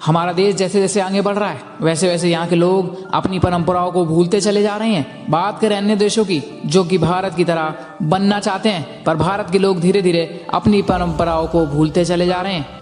हमारा देश जैसे जैसे आगे बढ़ रहा है वैसे वैसे यहाँ के लोग अपनी परंपराओं को भूलते चले जा रहे हैं। बात करें अन्य देशों की जो कि भारत की तरह बनना चाहते हैं, पर भारत के लोग धीरे धीरे अपनी परंपराओं को भूलते चले जा रहे हैं।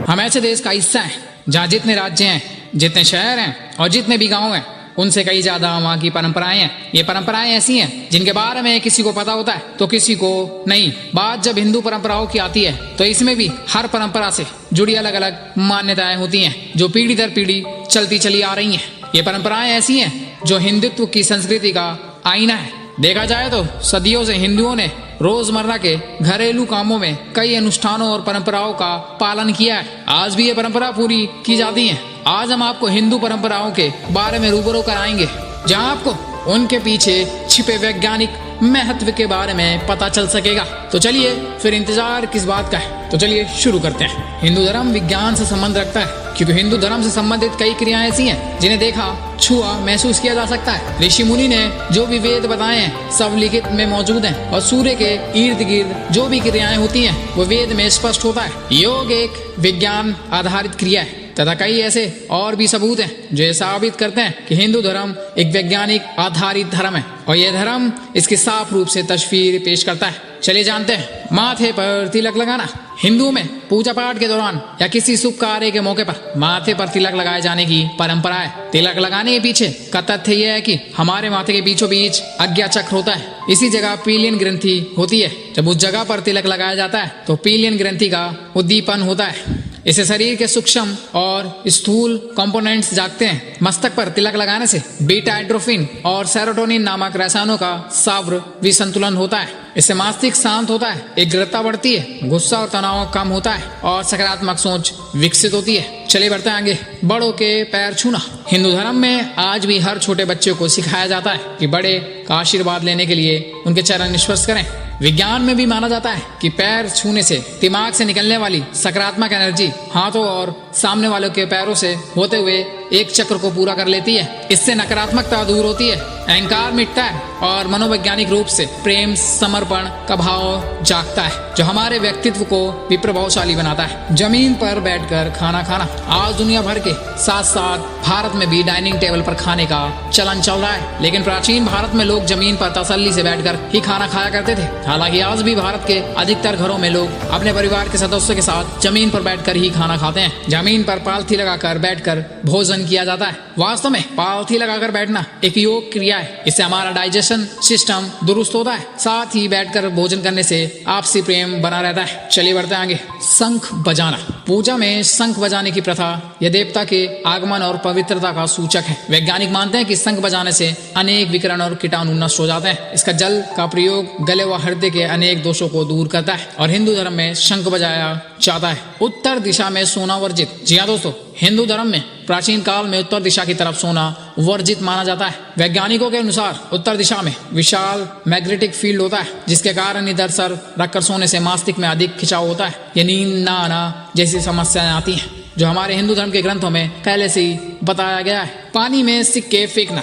हम ऐसे देश का हिस्सा हैं जहाँ जितने राज्य हैं, जितने शहर हैं और जितने भी गाँव हैं उनसे कई ज्यादा वहाँ की परंपराएं हैं। ये परंपराएं ऐसी हैं जिनके बारे में किसी को पता होता है तो किसी को नहीं। बात जब हिंदू परंपराओं की आती है तो इसमें भी हर परंपरा से जुड़ी अलग अलग मान्यताएं होती हैं जो पीढ़ी दर पीढ़ी चलती चली आ रही हैं। ये परंपराएं ऐसी हैं जो हिंदुत्व की संस्कृति का आईना है। देखा जाए तो सदियों से हिंदुओं ने रोजमर्रा के घरेलू कामों में कई अनुष्ठानों और परंपराओं का पालन किया है। आज भी ये परंपरा पूरी की जाती है। आज हम आपको हिंदू परंपराओं के बारे में रूबरू कराएंगे जहां आपको उनके पीछे छिपे वैज्ञानिक महत्व के बारे में पता चल सकेगा। तो चलिए फिर इंतजार किस बात का है, तो चलिए शुरू करते हैं। हिंदू धर्म विज्ञान से संबंध रखता है क्योंकि हिंदू धर्म से संबंधित कई क्रियाएं ऐसी हैं जिन्हें देखा, छुआ, महसूस किया जा सकता है। ऋषि मुनि ने जो भी वेद बताए हैं सब लिखित में मौजूद हैं और सूर्य के इर्द गिर्द जो भी क्रियाएं होती हैं वो वेद में स्पष्ट होता है। योग एक विज्ञान आधारित क्रिया है तथा कई ऐसे और भी सबूत हैं जो ये साबित करते हैं कि हिंदू धर्म एक वैज्ञानिक आधारित धर्म है और यह धर्म इसकी साफ रूप से तस्वीर पेश करता है। चलिए जानते हैं। माथे पर तिलक लगाना। हिंदुओं में पूजा पाठ के दौरान या किसी शुभ कार्य के मौके पर माथे पर तिलक लगाए जाने की परंपरा है। तिलक लगाने के पीछे का तथ्य यह है कि हमारे माथे के बीचों बीच आज्ञा चक्र होता है। इसी जगह पीलियन ग्रंथि होती है। जब उस जगह पर तिलक लगाया जाता है तो पीलियन ग्रंथि का उद्दीपन होता है। इससे शरीर के सूक्ष्म और स्थूल कंपोनेंट्स जागते हैं। मस्तक पर तिलक लगाने से बीटा एंड्रोफिन और सेरोटोनिन नामक रसायनों का साव्र विसंतुलन होता है। इससे मस्तिष्क शांत होता है, एकाग्रता बढ़ती है, गुस्सा और तनाव कम होता है और सकारात्मक सोच विकसित होती है। चलिए बढ़ते हैं आगे। बड़ों के पैर छूना। हिंदू धर्म में आज भी हर छोटे बच्चे को सिखाया जाता है कि बड़े का आशीर्वाद लेने के लिए उनके चरण स्पर्श करें। विज्ञान में भी माना जाता है कि पैर छूने से दिमाग से निकलने वाली सकारात्मक एनर्जी हाथों और सामने वालों के पैरों से होते हुए एक चक्र को पूरा कर लेती है। इससे नकारात्मकता दूर होती है, अहंकार मिटता है और मनोवैज्ञानिक रूप से प्रेम समर्पण का भाव जागता है जो हमारे व्यक्तित्व को भी प्रभावशाली बनाता है। जमीन पर बैठकर खाना खाना। आज दुनिया भर के साथ साथ भारत में भी डाइनिंग टेबल पर खाने का चलन चल रहा है, लेकिन प्राचीन भारत में लोग जमीन पर तसल्ली से बैठकर ही खाना खाया करते थे। हालांकि आज भी भारत के अधिकतर घरों में लोग अपने परिवार के सदस्यों के साथ जमीन पर बैठकर ही खाना खाते हैं। जमीन पर पालथी लगाकर बैठकर भोजन किया जाता है। वास्तव में पालथी लगाकर बैठना एक योग क्रिया है। इससे हमारा डाइजेशन सिस्टम दुरुस्त होता है, साथ ही बैठकर भोजन करने से आपसी प्रेम बना रहता है। चलिए बढ़ते हैं आगे। शंख बजाना। पूजा में शंख बजाने की प्रथा यह देवता के आगमन और पवित्रता का सूचक है। वैज्ञानिक मानते हैं कि शंख बजाने से अनेक विकिरण और कीटाणु नष्ट हो जाते हैं। इसका जल का प्रयोग गले व हृदय के अनेक दोषों को दूर करता है और हिंदू धर्म में शंख बजाया जाता है। उत्तर दिशा में सोना वर्जित। जी हाँ दोस्तों, हिंदू धर्म में प्राचीन काल में उत्तर दिशा की तरफ सोना वर्जित माना जाता है। वैज्ञानिकों के अनुसार उत्तर दिशा में विशाल मैग्नेटिक फील्ड होता है जिसके कारण इधर सर रखकर सोने से मस्तिष्क में अधिक खिंचाव होता है। ये नींद न आना जैसी समस्याएं आती हैं जो हमारे हिंदू धर्म के ग्रंथों में पहले से ही बताया गया है। पानी में सिक्के फेंकना।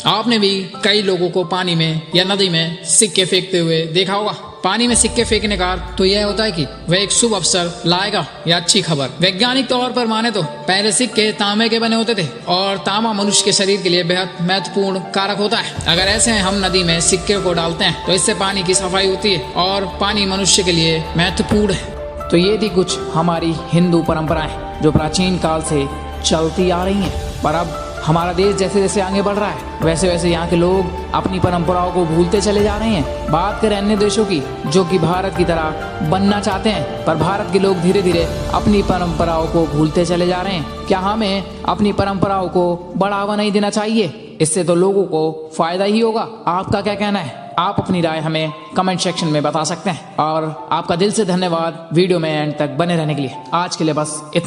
आपने भी कई लोगों को पानी में या नदी में सिक्के फेंकते हुए देखा होगा। पानी में सिक्के फेंकने का अर्थ तो यह होता है कि वह एक शुभ अवसर लाएगा या अच्छी खबर। वैज्ञानिक तौर पर माने तो पहले सिक्के तांबे के बने होते थे और तांबा मनुष्य के शरीर के लिए बेहद महत्वपूर्ण कारक होता है। अगर ऐसे हम नदी में सिक्के को डालते हैं तो इससे पानी की सफाई होती है और पानी मनुष्य के लिए महत्वपूर्ण है। तो ये थी कुछ हमारी हिंदू परंपराएं जो प्राचीन काल से चलती आ रही हैं, पर अब हमारा देश जैसे जैसे आगे बढ़ रहा है वैसे वैसे यहाँ के लोग अपनी परंपराओं को भूलते चले जा रहे हैं। बात करें अन्य देशों की जो कि भारत की तरह बनना चाहते हैं, पर भारत के लोग धीरे धीरे अपनी परंपराओं को भूलते चले जा रहे हैं। क्या हमें अपनी परंपराओं को बढ़ावा नहीं देना चाहिए? इससे तो लोगों को फायदा ही होगा। आपका क्या कहना है? आप अपनी राय हमें कमेंट सेक्शन में बता सकते हैं और आपका दिल से धन्यवाद वीडियो में एंड तक बने रहने के लिए। आज के लिए बस इतना।